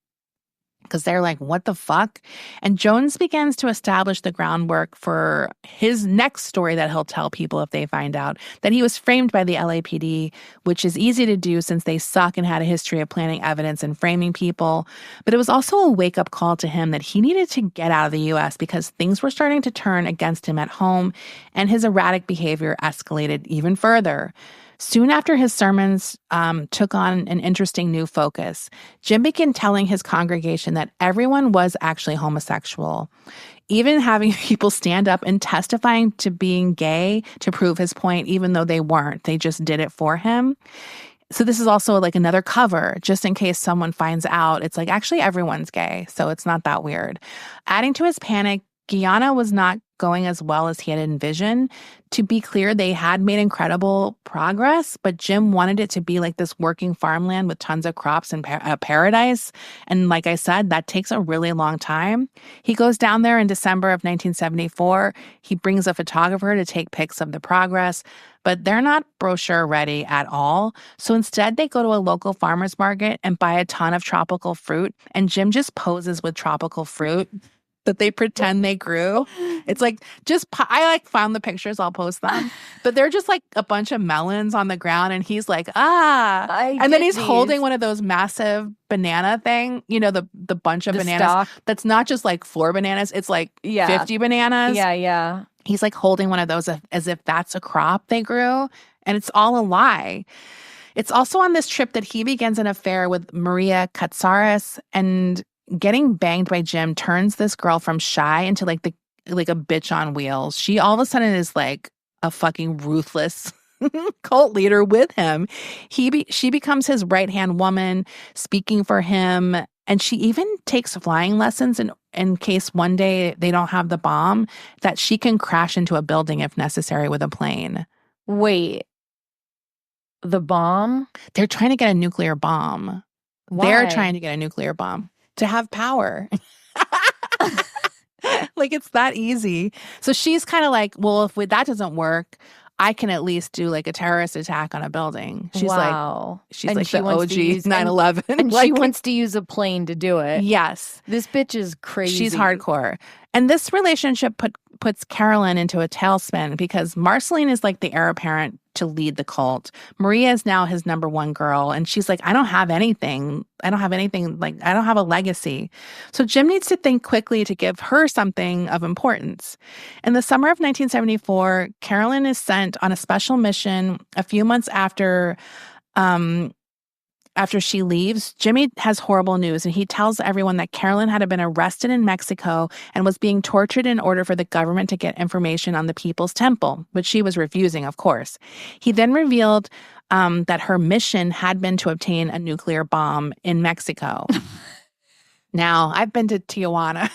because they're like, what the fuck? And Jones begins to establish the groundwork for his next story that he'll tell people if they find out that he was framed by the LAPD, which is easy to do since they suck and had a history of planting evidence and framing people. But it was also a wake-up call to him that he needed to get out of the U.S. because things were starting to turn against him at home, and his erratic behavior escalated even further. Soon after his sermons took on an interesting new focus, Jim began telling his congregation that everyone was actually homosexual, even having people stand up and testifying to being gay to prove his point, even though they weren't. They just did it for him. So this is also like another cover, just in case someone finds out. It's like, actually, everyone's gay, so it's not that weird. Adding to his panic, Guyana was not going as well as he had envisioned. To be clear, they had made incredible progress, but Jim wanted it to be like this working farmland with tons of crops and paradise. And like I said, that takes a really long time. He goes down there in December of 1974. He brings a photographer to take pics of the progress, but they're not brochure ready at all. So instead, they go to a local farmer's market and buy a ton of tropical fruit. And Jim just poses with tropical fruit that they pretend they grew. It's like I found the pictures, I'll post them. But they're just like a bunch of melons on the ground, and he's like, and then he's holding one of those massive banana thing, the bunch of bananas. Stalk. That's not just like 4 bananas, it's like 50 bananas. Yeah. He's like holding one of those as if that's a crop they grew, and it's all a lie. It's also on this trip that he begins an affair with Maria Katsaris, and getting banged by Jim turns this girl from shy into like a bitch on wheels. She all of a sudden is like a fucking ruthless cult leader with him. She becomes his right-hand woman, speaking for him, and she even takes flying lessons in case one day they don't have the bomb, that she can crash into a building if necessary with a plane. Wait, the bomb? They're trying to get a nuclear bomb. Why? They're trying to get a nuclear bomb. To have power. Like, it's that easy. So she's kind of like, well, if that doesn't work, I can at least do like a terrorist attack on a building. She's wow. She's like the OG 9/11. And she wants to use a plane to do it. Yes. This bitch is crazy. She's hardcore. And this relationship puts Carolyn into a tailspin because Marceline is like the heir apparent to lead the cult. Maria is now his number one girl. And she's like, I don't have anything. Like, I don't have a legacy. So Jim needs to think quickly to give her something of importance. In the summer of 1974, Carolyn is sent on a special mission a few months after she leaves. Jimmy has horrible news, and he tells everyone that Carolyn had been arrested in Mexico and was being tortured in order for the government to get information on the People's Temple, which she was refusing, of course. He then revealed that her mission had been to obtain a nuclear bomb in Mexico. Now, I've been to Tijuana.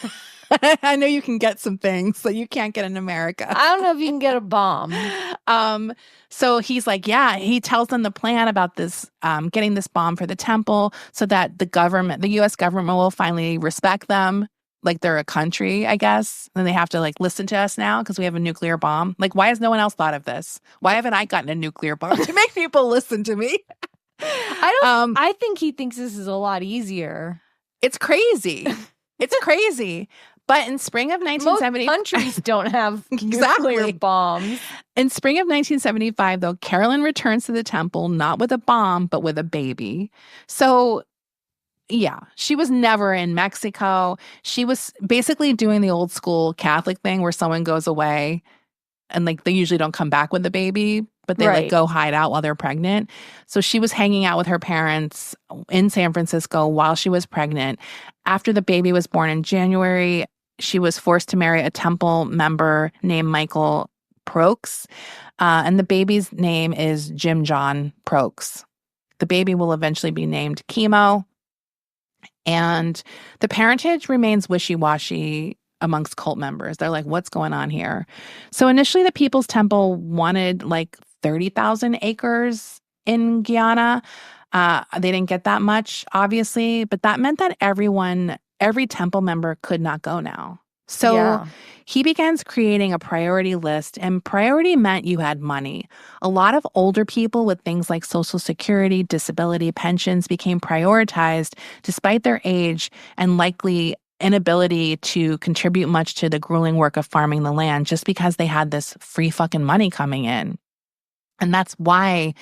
I know you can get some things that you can't get in America. I don't know if you can get a bomb. So he's like, yeah, he tells them the plan about this, getting this bomb for the temple so that the U.S. government will finally respect them. Like they're a country, I guess. And they have to like listen to us now because we have a nuclear bomb. Like, why has no one else thought of this? Why haven't I gotten a nuclear bomb to make people listen to me? I think he thinks this is a lot easier. It's crazy. It's crazy. But in spring of 1970, most countries don't have exactly nuclear bombs. In spring of 1975, though, Carolyn returns to the temple not with a bomb, but with a baby. So, yeah, she was never in Mexico. She was basically doing the old school Catholic thing where someone goes away and like they usually don't come back with the baby, but they like go hide out while they're pregnant. So she was hanging out with her parents in San Francisco while she was pregnant. After the baby was born in January, she was forced to marry a temple member named Michael Prokes, and the baby's name is Jim John Prokes. The baby will eventually be named Chemo. And the parentage remains wishy-washy amongst cult members. They're like, what's going on here? So initially, the People's Temple wanted like 30,000 acres in Guyana. They didn't get that much, obviously, but that meant that every temple member could not go now. So Yeah. he begins creating a priority list, and priority meant you had money. A lot of older people with things like Social Security, disability, pensions became prioritized despite their age and likely inability to contribute much to the grueling work of farming the land just because they had this free fucking money coming in. And that's why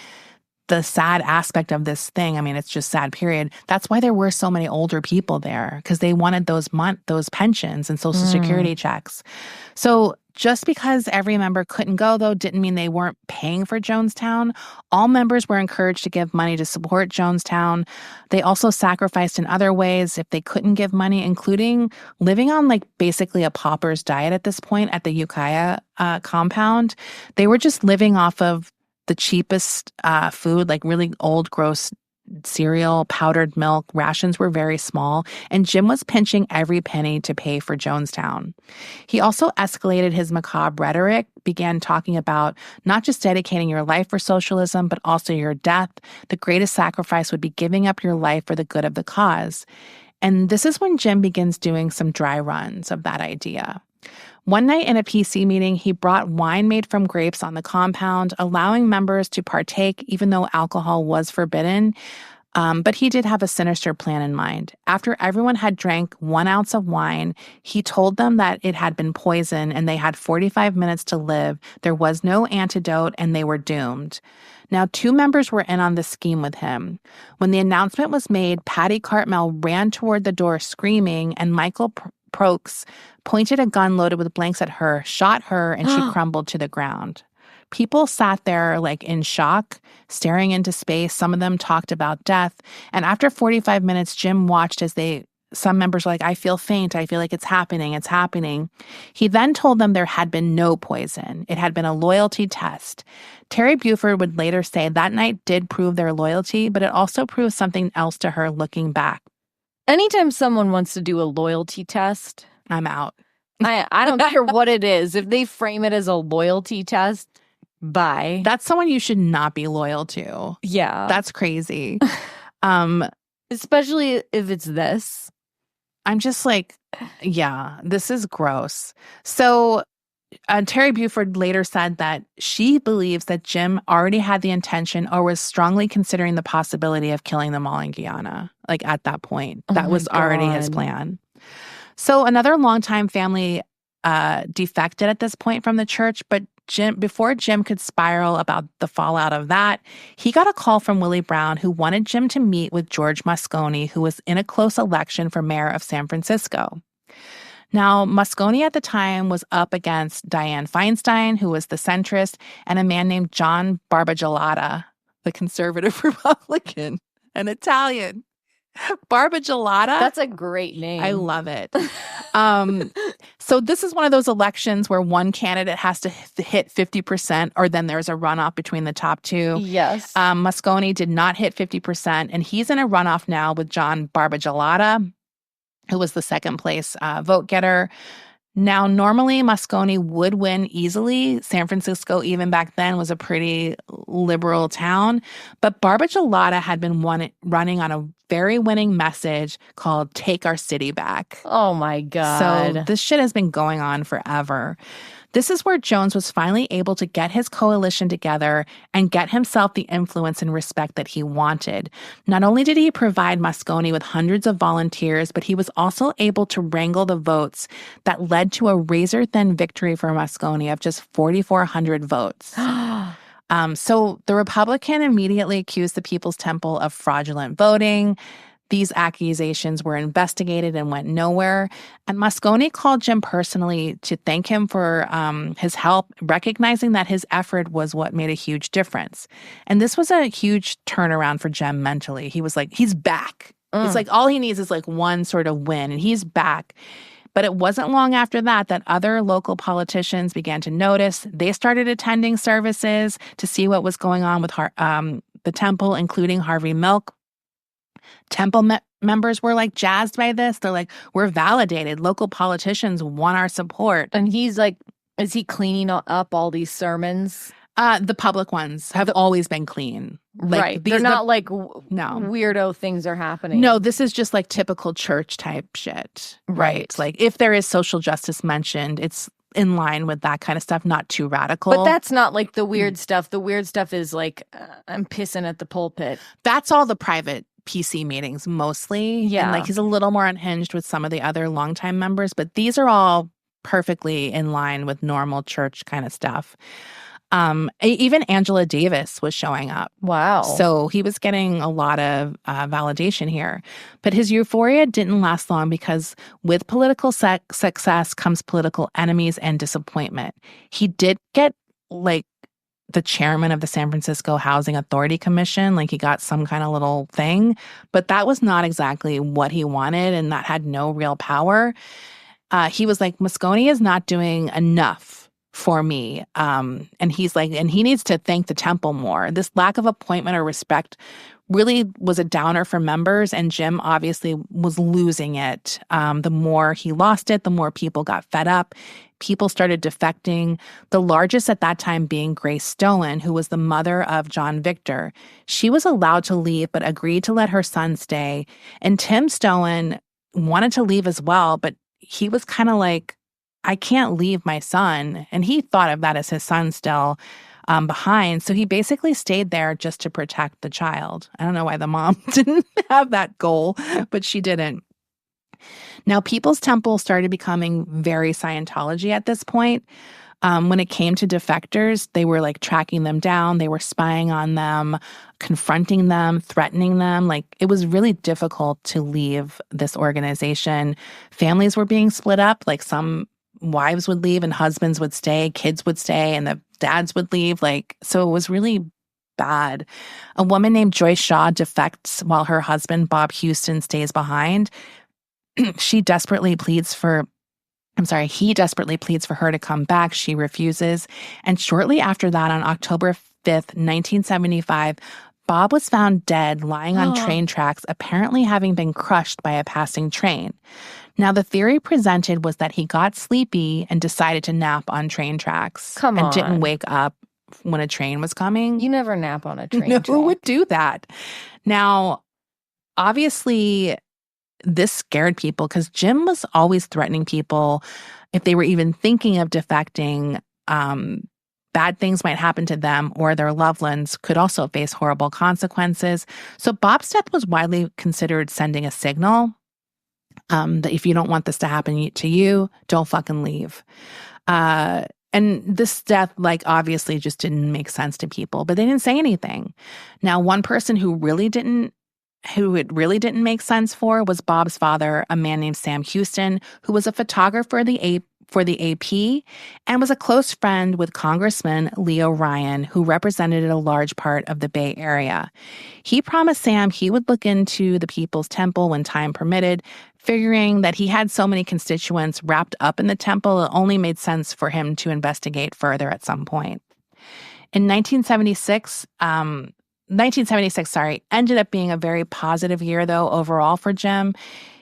the sad aspect of this thing, I mean, it's just sad, period. That's why there were so many older people there, because they wanted those pensions and Social Security checks. So just because every member couldn't go, though, didn't mean they weren't paying for Jonestown. All members were encouraged to give money to support Jonestown. They also sacrificed in other ways if they couldn't give money, including living on like basically a pauper's diet at this point at the Ukiah compound. They were just living off of the cheapest food, like really old, gross cereal, powdered milk. Rations were very small, and Jim was pinching every penny to pay for Jonestown. He also escalated his macabre rhetoric, began talking about not just dedicating your life for socialism, but also your death. The greatest sacrifice would be giving up your life for the good of the cause. And this is when Jim begins doing some dry runs of that idea. One night in a PC meeting, he brought wine made from grapes on the compound, allowing members to partake even though alcohol was forbidden. But he did have a sinister plan in mind. After everyone had drank 1 ounce of wine, he told them that it had been poison and they had 45 minutes to live. There was no antidote and they were doomed. Now, 2 members were in on the scheme with him. When the announcement was made, Patty Cartmel ran toward the door screaming, and Michael Prokes pointed a gun loaded with blanks at her, shot her, and she crumbled to the ground. People sat there like in shock, staring into space. Some of them talked about death. And after 45 minutes, Jim watched as some members were like, I feel faint. I feel like it's happening. It's happening. He then told them there had been no poison. It had been a loyalty test. Terry Buford would later say that night did prove their loyalty, but it also proved something else to her looking back. Anytime someone wants to do a loyalty test, I'm out. I don't care what it is. If they frame it as a loyalty test, bye. That's someone you should not be loyal to. Yeah. That's crazy. Especially if it's this. I'm just like, yeah, this is gross. So Terry Buford later said that she believes that Jim already had the intention or was strongly considering the possibility of killing them all in Guyana. Like at that point, that was already his plan. So another longtime family defected at this point from the church, but before Jim could spiral about the fallout of that, he got a call from Willie Brown, who wanted Jim to meet with George Moscone, who was in a close election for mayor of San Francisco. Now, Moscone at the time was up against Dianne Feinstein, who was the centrist, and a man named John Barbagelata, the conservative Republican, an Italian. Barbagelata. That's a great name. I love it. So this is one of those elections where one candidate has to hit 50%, or then there's a runoff between the top two. Yes. Moscone did not hit 50%, and he's in a runoff now with John Barbagelata, who was the second place vote getter. Now, normally Moscone would win easily. San Francisco, even back then, was a pretty liberal town. But Barbagelata had been running on a very winning message called Take Our City Back. Oh, my God. So this shit has been going on forever. This is where Jones was finally able to get his coalition together and get himself the influence and respect that he wanted. Not only did he provide Moscone with hundreds of volunteers, but he was also able to wrangle the votes that led to a razor-thin victory for Moscone of just 4,400 votes. So the Republican immediately accused the People's Temple of fraudulent voting. These accusations were investigated and went nowhere. And Moscone called Jim personally to thank him for his help, recognizing that his effort was what made a huge difference. And this was a huge turnaround for Jim mentally. He was like, he's back. It's like all he needs is like one sort of win, and he's back. But it wasn't long after that other local politicians began to notice. They started attending services to see what was going on with the temple, including Harvey Milk. Temple members were like jazzed by this. They're like, we're validated. Local politicians want our support. And he's like, is he cleaning up all these sermons? The public ones have always been clean. Like, right. They're not like no weirdo things are happening. No, this is just like typical church type shit. Right. Like if there is social justice mentioned, it's in line with that kind of stuff, not too radical. But that's not like the weird stuff. The weird stuff is like, I'm pissing at the pulpit. That's all the private PC meetings mostly. Yeah. And like he's a little more unhinged with some of the other longtime members, but these are all perfectly in line with normal church kind of stuff. Even Angela Davis was showing up. Wow. So he was getting a lot of validation here. But his euphoria didn't last long because with political success comes political enemies and disappointment. He did get like the chairman of the San Francisco Housing Authority Commission, like he got some kind of little thing, but that was not exactly what he wanted and that had no real power. He was like, Moscone is not doing enough for me. And he's like, and he needs to thank the temple more. This lack of appointment or respect really was a downer for members, and Jim obviously was losing it. The more he lost it, the more people got fed up. People started defecting, the largest at that time being Grace Stoen, who was the mother of John Victor. She was allowed to leave, but agreed to let her son stay. And Tim Stoen wanted to leave as well, but he was kind of like, I can't leave my son. And he thought of that as his son still behind. So he basically stayed there just to protect the child. I don't know why the mom didn't have that goal, but she didn't. Now, People's Temple started becoming very Scientology at this point. When it came to defectors, they were like tracking them down. They were spying on them, confronting them, threatening them. Like it was really difficult to leave this organization. Families were being split up. Like some wives would leave and husbands would stay, kids would stay, and the dads would leave. Like, so it was really bad. A woman named Joyce Shaw defects while her husband, Bob Houston, stays behind. He desperately pleads for her to come back. She refuses. And shortly after that, on October 5th, 1975, Bob was found dead, lying on train tracks, apparently having been crushed by a passing train. Now, the theory presented was that he got sleepy and decided to nap on train tracks. And didn't wake up when a train was coming. You never nap on a train track. Who would do that? Now, obviously, this scared people because Jim was always threatening people. If they were even thinking of defecting, bad things might happen to them, or their loved ones could also face horrible consequences. So Bob's death was widely considered sending a signal that if you don't want this to happen to you, don't fucking leave. And this death, like, obviously just didn't make sense to people, but they didn't say anything. Now, one person who it really didn't make sense for was Bob's father, a man named Sam Houston, who was a photographer for the AP and was a close friend with Congressman Leo Ryan, who represented a large part of the Bay Area. He promised Sam he would look into the People's Temple when time permitted, figuring that he had so many constituents wrapped up in the temple, it only made sense for him to investigate further at some point. In 1976, ended up being a very positive year, though, overall for Jim.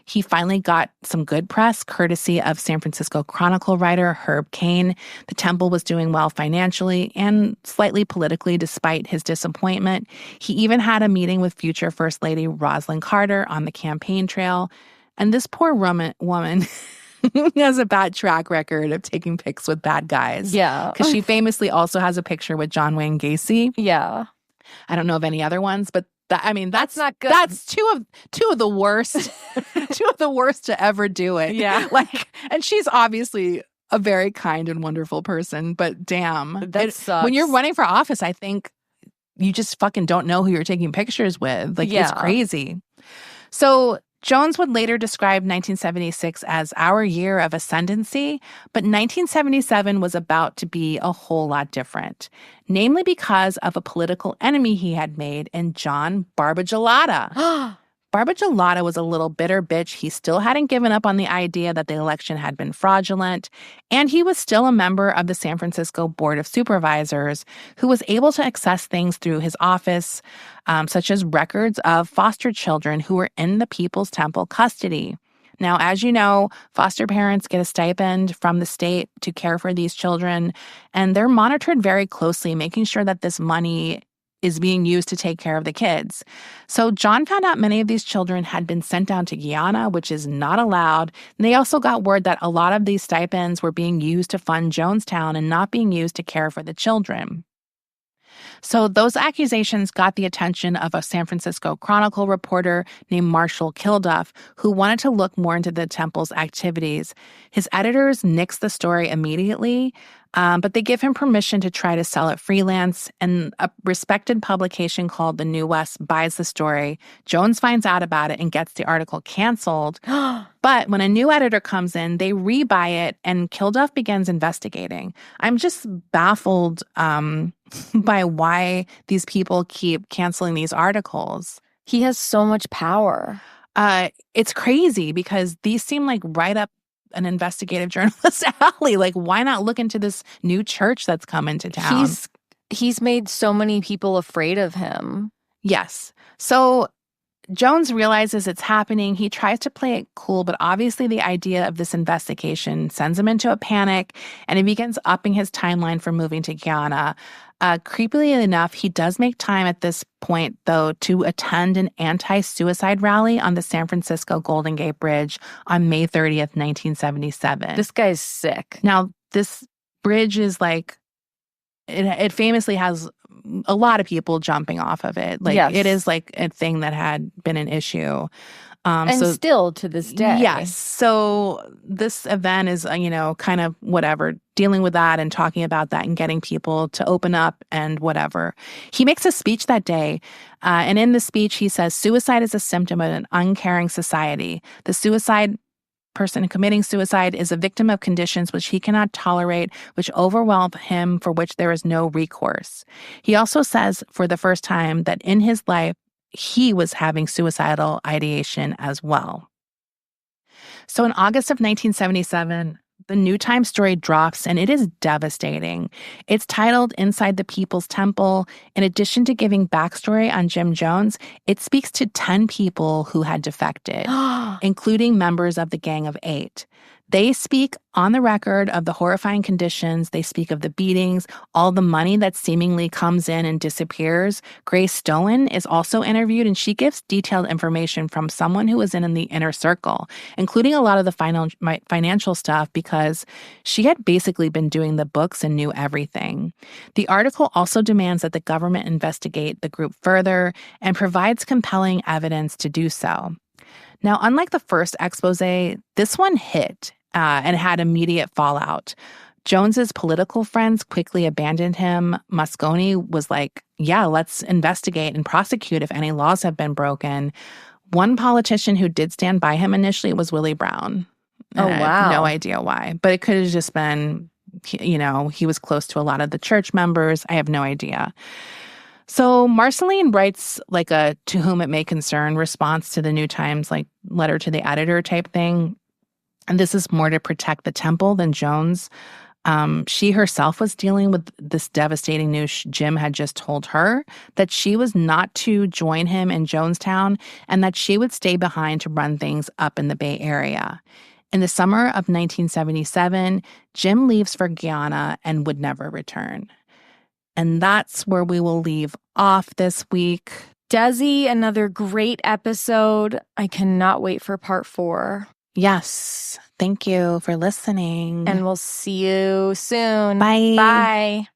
He finally got some good press, courtesy of San Francisco Chronicle writer Herb Caen. The temple was doing well financially and slightly politically, despite his disappointment. He even had a meeting with future First Lady Rosalynn Carter on the campaign trail. And this poor woman has a bad track record of taking pics with bad guys. Yeah. Because she famously also has a picture with John Wayne Gacy. Yeah. I don't know of any other ones, but that's not good. That's two of the worst, two of the worst to ever do it. Yeah. And she's obviously a very kind and wonderful person, but damn. That sucks. When you're running for office, I think you just fucking don't know who you're taking pictures with. It's crazy. So Jones would later describe 1976 as our year of ascendancy, but 1977 was about to be a whole lot different, namely because of a political enemy he had made in John Barbagelata. Barbagelata was a little bitter bitch. He still hadn't given up on the idea that the election had been fraudulent, and he was still a member of the San Francisco Board of Supervisors who was able to access things through his office, such as records of foster children who were in the People's Temple custody. Now, as you know, foster parents get a stipend from the state to care for these children, and they're monitored very closely, making sure that this money is being used to take care of the kids. So John found out many of these children had been sent down to Guyana, which is not allowed. And they also got word that a lot of these stipends were being used to fund Jonestown and not being used to care for the children. So those accusations got the attention of a San Francisco Chronicle reporter named Marshall Kilduff, who wanted to look more into the temple's activities. His editors nixed the story immediately, but they give him permission to try to sell it freelance, and a respected publication called The New West buys the story. Jones finds out about it and gets the article canceled. But when a new editor comes in, they rebuy it, and Kilduff begins investigating. I'm just baffled by why these people keep canceling these articles. He has so much power. It's crazy because these seem like right up an investigative journalist alley. Like, why not look into this new church that's come into town? He's made so many people afraid of him. Yes. So Jones realizes it's happening. He tries to play it cool, but obviously the idea of this investigation sends him into a panic, and he begins upping his timeline for moving to Guyana. Creepily enough, he does make time at this point, though, to attend an anti-suicide rally on the San Francisco Golden Gate Bridge on May 30th, 1977. This guy's sick. Now, this bridge is like, it famously has a lot of people jumping off of it. Like, yes. It is like a thing that had been an issue. And so, still to this day. Yes. So this event is, kind of whatever, dealing with that and talking about that and getting people to open up and whatever. He makes a speech that day. And in the speech, he says, "Suicide is a symptom of an uncaring society. The person committing suicide is a victim of conditions which he cannot tolerate, which overwhelm him, for which there is no recourse." He also says for the first time that in his life, he was having suicidal ideation as well. So in August of 1977, the New Times story drops, and it is devastating. It's titled "Inside the People's Temple." In addition to giving backstory on Jim Jones, it speaks to 10 people who had defected, including members of the Gang of Eight. They speak on the record of the horrifying conditions. They speak of the beatings, all the money that seemingly comes in and disappears. Grace Stowen is also interviewed, and she gives detailed information from someone who was in the inner circle, including a lot of the financial stuff, because she had basically been doing the books and knew everything. The article also demands that the government investigate the group further and provides compelling evidence to do so. Now, unlike the first expose, this one hit and had immediate fallout. Jones's political friends quickly abandoned him. Moscone was like, yeah, let's investigate and prosecute if any laws have been broken. One politician who did stand by him initially was Willie Brown. Oh, wow. I have no idea why, but it could have just been, he was close to a lot of the church members. I have no idea. So Marceline writes like a "to whom it may concern" response to the New Times, like letter to the editor type thing. And this is more to protect the temple than Jones. She herself was dealing with this devastating news Jim had just told her, that she was not to join him in Jonestown and that she would stay behind to run things up in the Bay Area. In the summer of 1977, Jim leaves for Guyana and would never return. And that's where we will leave off this week. Desi, another great episode. I cannot wait for part 4. Yes. Thank you for listening. And we'll see you soon. Bye. Bye.